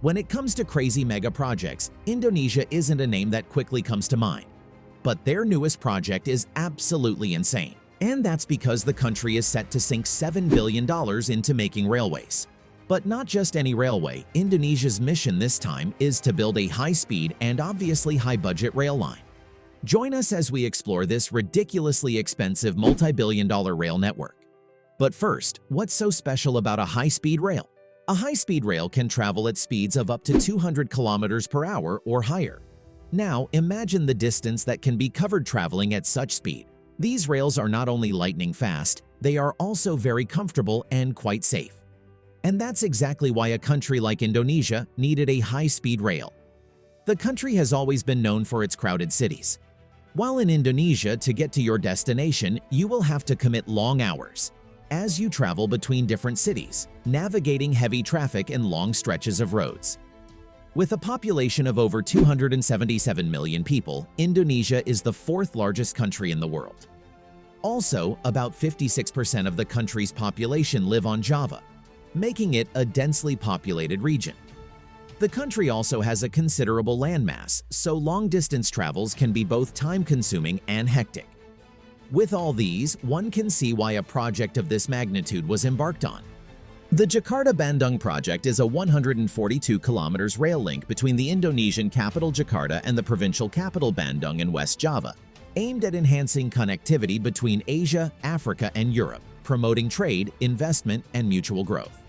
When it comes to crazy mega projects, Indonesia isn't a name that quickly comes to mind. But their newest project is absolutely insane. And that's because the country is set to sink $7 billion into making railways. But not just any railway, Indonesia's mission this time is to build a high-speed and obviously high-budget rail line. Join us as we explore this ridiculously expensive multi-billion-dollar rail network. But first, what's so special about a high-speed rail? A high-speed rail can travel at speeds of up to 200 kilometers per hour or higher. Now, imagine the distance that can be covered traveling at such speed. These rails are not only lightning fast, they are also very comfortable and quite safe. And that's exactly why a country like Indonesia needed a high-speed rail. The country has always been known for its crowded cities. While in Indonesia, to get to your destination, you will have to commit long hours as you travel between different cities, navigating heavy traffic and long stretches of roads. With a population of over 277 million people, Indonesia is the fourth largest country in the world. Also, about 56% of the country's population live on Java, making it a densely populated region. The country also has a considerable landmass, so long-distance travels can be both time-consuming and hectic. With all these, one can see why a project of this magnitude was embarked on. The Jakarta-Bandung project is a 142 kilometers rail link between the Indonesian capital Jakarta and the provincial capital Bandung in West Java, aimed at enhancing connectivity between Asia, Africa, and Europe, promoting trade, investment, and mutual growth.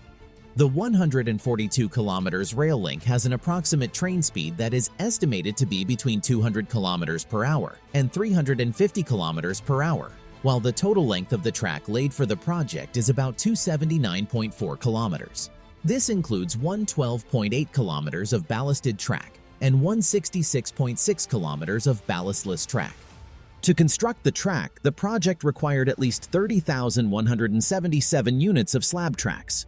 The 142 kilometers rail link has an approximate train speed that is estimated to be between 200 kilometers per hour and 350 kilometers per hour, while the total length of the track laid for the project is about 279.4 kilometers. This includes 112.8 kilometers of ballasted track and 166.6 kilometers of ballastless track. To construct the track, the project required at least 30,177 units of slab tracks.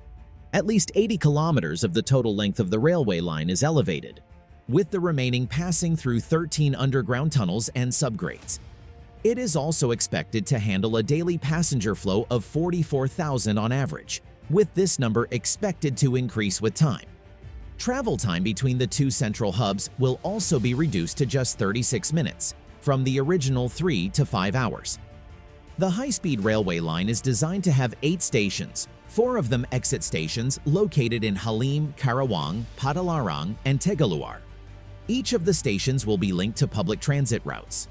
At least 80 kilometers of the total length of the railway line is elevated, with the remaining passing through 13 underground tunnels and subgrades. It is also expected to handle a daily passenger flow of 44,000 on average, with this number expected to increase with time. Travel time between the two central hubs will also be reduced to just 36 minutes, from the original 3 to 5 hours. The high-speed railway line is designed to have 8 stations, 4 of them exit stations located in Halim, Karawang, Padalarang, and Tegaluar. Each of the stations will be linked to public transit routes.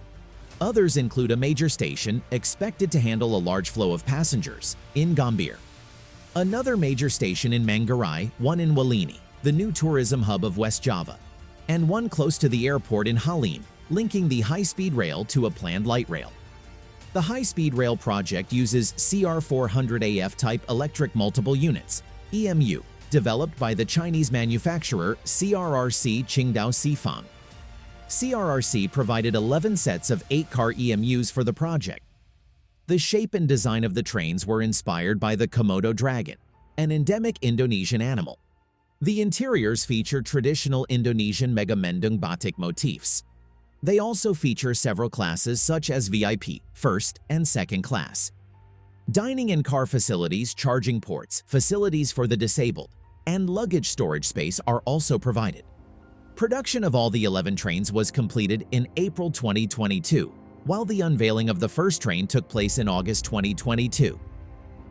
Others include a major station expected to handle a large flow of passengers in Gambir, another major station in Manggarai, one in Walini, the new tourism hub of West Java, and one close to the airport in Halim, linking the high-speed rail to a planned light rail. The high-speed rail project uses CR400AF type electric multiple units, EMU, developed by the Chinese manufacturer CRRC Qingdao Xifang. CRRC provided 11 sets of 8-car EMUs for the project. The shape and design of the trains were inspired by the Komodo dragon, an endemic Indonesian animal. The interiors feature traditional Indonesian megamendung batik motifs. They also feature several classes such as VIP, first and second class. Dining and car facilities, charging ports, facilities for the disabled, and luggage storage space are also provided. Production of all the 11 trains was completed in April 2022, while the unveiling of the first train took place in August 2022.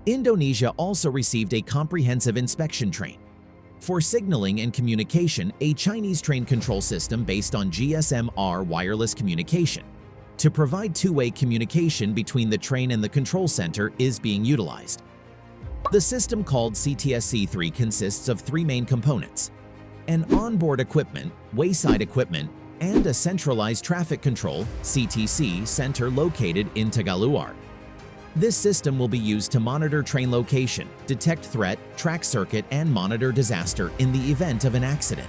Indonesia also received a comprehensive inspection train. For signaling and communication, a Chinese train control system based on GSM-R wireless communication. To provide two-way communication between the train and the control center is being utilized. The system called CTSC-3 consists of 3 main components: an onboard equipment, wayside equipment, and a centralized traffic control (CTC) center located in Tegaluar. This system will be used to monitor train location, detect threat, track circuit, and monitor disaster in the event of an accident.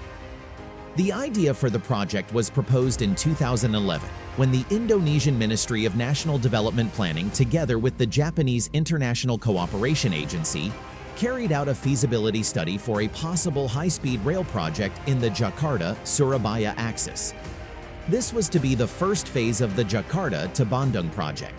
The idea for the project was proposed in 2011 when the Indonesian Ministry of National Development Planning, together with the Japanese International Cooperation Agency, carried out a feasibility study for a possible high-speed rail project in the Jakarta-Surabaya axis. This was to be the first phase of the Jakarta to Bandung project.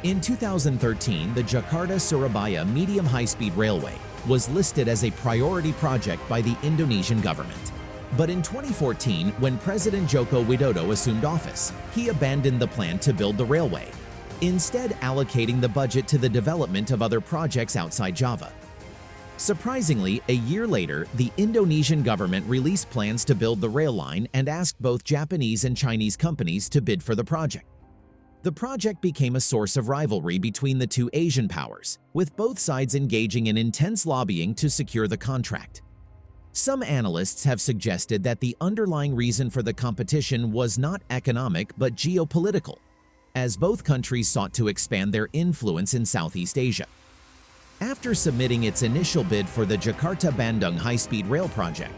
In 2013, the Jakarta-Surabaya medium high-speed railway was listed as a priority project by the Indonesian government. But in 2014, when President Joko Widodo assumed office, he abandoned the plan to build the railway, instead allocating the budget to the development of other projects outside Java. Surprisingly, a year later, the Indonesian government released plans to build the rail line and asked both Japanese and Chinese companies to bid for the project. The project became a source of rivalry between the two Asian powers, with both sides engaging in intense lobbying to secure the contract. Some analysts have suggested that the underlying reason for the competition was not economic but geopolitical, as both countries sought to expand their influence in Southeast Asia. After submitting its initial bid for the Jakarta-Bandung high-speed rail project,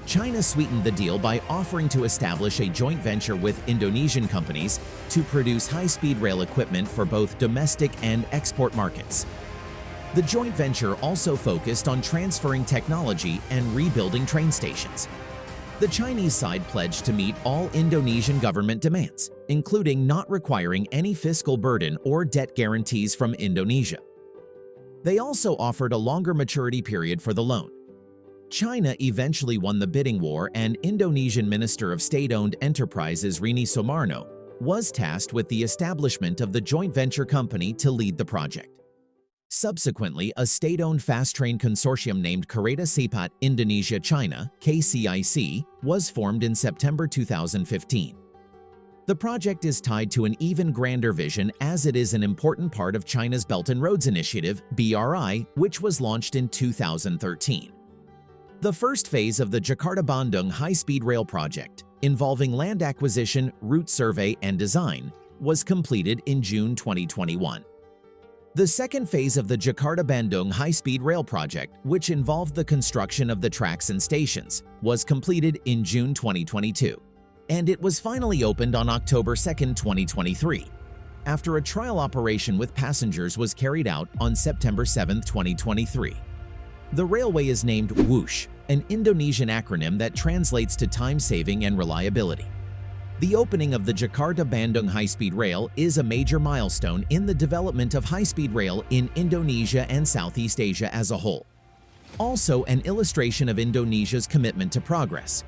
China sweetened the deal by offering to establish a joint venture with Indonesian companies to produce high-speed rail equipment for both domestic and export markets. The joint venture also focused on transferring technology and rebuilding train stations. The Chinese side pledged to meet all Indonesian government demands, including not requiring any fiscal burden or debt guarantees from Indonesia. They also offered a longer maturity period for the loan. China eventually won the bidding war, and Indonesian Minister of State-Owned Enterprises Rini Sumarno was tasked with the establishment of the joint venture company to lead the project. Subsequently, a state-owned fast-train consortium named Kereta Cepat Indonesia China (KCIC) was formed in September 2015. The project is tied to an even grander vision, as it is an important part of China's Belt and Roads Initiative (BRI), which was launched in 2013. The first phase of the Jakarta-Bandung high-speed rail project, involving land acquisition, route survey, and design, was completed in June 2021. The second phase of the Jakarta-Bandung high-speed rail project, which involved the construction of the tracks and stations, was completed in June 2022, and it was finally opened on October 2, 2023, after a trial operation with passengers was carried out on September 7, 2023. The railway is named WUSH, an Indonesian acronym that translates to time-saving and reliability. The opening of the Jakarta-Bandung high-speed rail is a major milestone in the development of high-speed rail in Indonesia and Southeast Asia as a whole. Also an illustration of Indonesia's commitment to progress.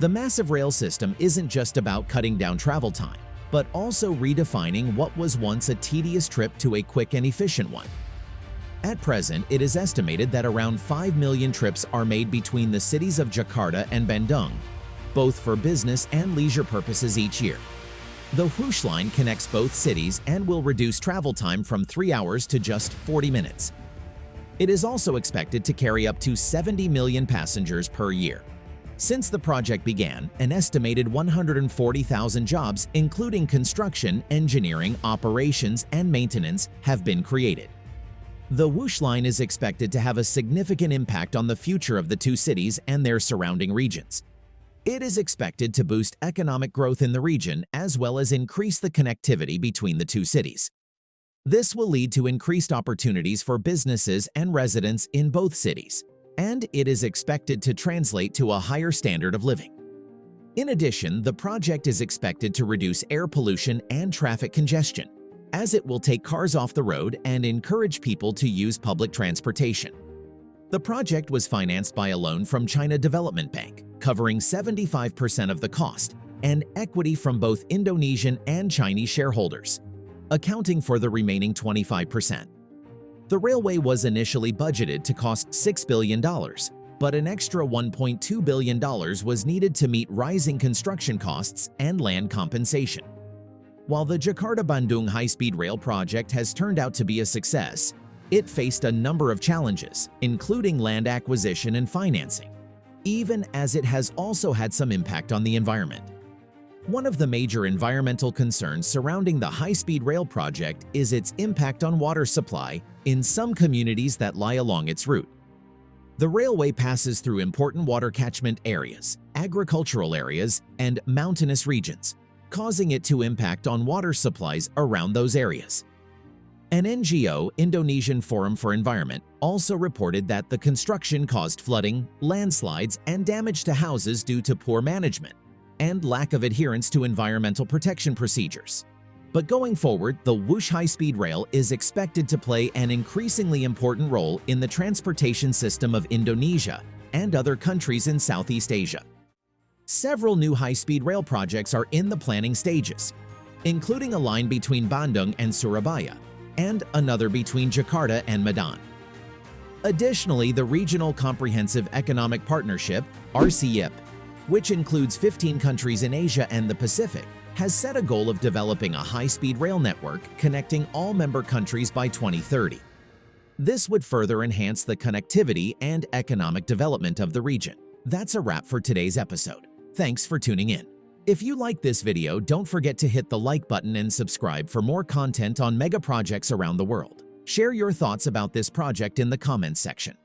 The massive rail system isn't just about cutting down travel time, but also redefining what was once a tedious trip to a quick and efficient one. At present, it is estimated that around 5 million trips are made between the cities of Jakarta and Bandung, both for business and leisure purposes each year. The WUSH line connects both cities and will reduce travel time from 3 hours to just 40 minutes. It is also expected to carry up to 70 million passengers per year. Since the project began, an estimated 140,000 jobs, including construction, engineering, operations, and maintenance, have been created. The WUSH line is expected to have a significant impact on the future of the two cities and their surrounding regions. It is expected to boost economic growth in the region as well as increase the connectivity between the two cities. This will lead to increased opportunities for businesses and residents in both cities, and it is expected to translate to a higher standard of living. In addition, the project is expected to reduce air pollution and traffic congestion, as it will take cars off the road and encourage people to use public transportation. The project was financed by a loan from China Development Bank, covering 75% of the cost, and equity from both Indonesian and Chinese shareholders, accounting for the remaining 25%. The railway was initially budgeted to cost $6 billion, but an extra $1.2 billion was needed to meet rising construction costs and land compensation. While the Jakarta-Bandung high-speed rail project has turned out to be a success, it faced a number of challenges, including land acquisition and financing, even as it has also had some impact on the environment. One of the major environmental concerns surrounding the high-speed rail project is its impact on water supply in some communities that lie along its route. The railway passes through important water catchment areas, agricultural areas, and mountainous regions, causing it to impact on water supplies around those areas. An NGO, Indonesian Forum for Environment, also reported that the construction caused flooding, landslides, and damage to houses due to poor management and lack of adherence to environmental protection procedures. But going forward, the WUSH high-speed rail is expected to play an increasingly important role in the transportation system of Indonesia and other countries in Southeast Asia. Several new high-speed rail projects are in the planning stages, including a line between Bandung and Surabaya, and another between Jakarta and Medan. Additionally, the Regional Comprehensive Economic Partnership, RCEP, which includes 15 countries in Asia and the Pacific, has set a goal of developing a high-speed rail network connecting all member countries by 2030. This would further enhance the connectivity and economic development of the region. That's a wrap for today's episode. Thanks for tuning in. If you like this video, don't forget to hit the like button and subscribe for more content on mega projects around the world. Share your thoughts about this project in the comments section.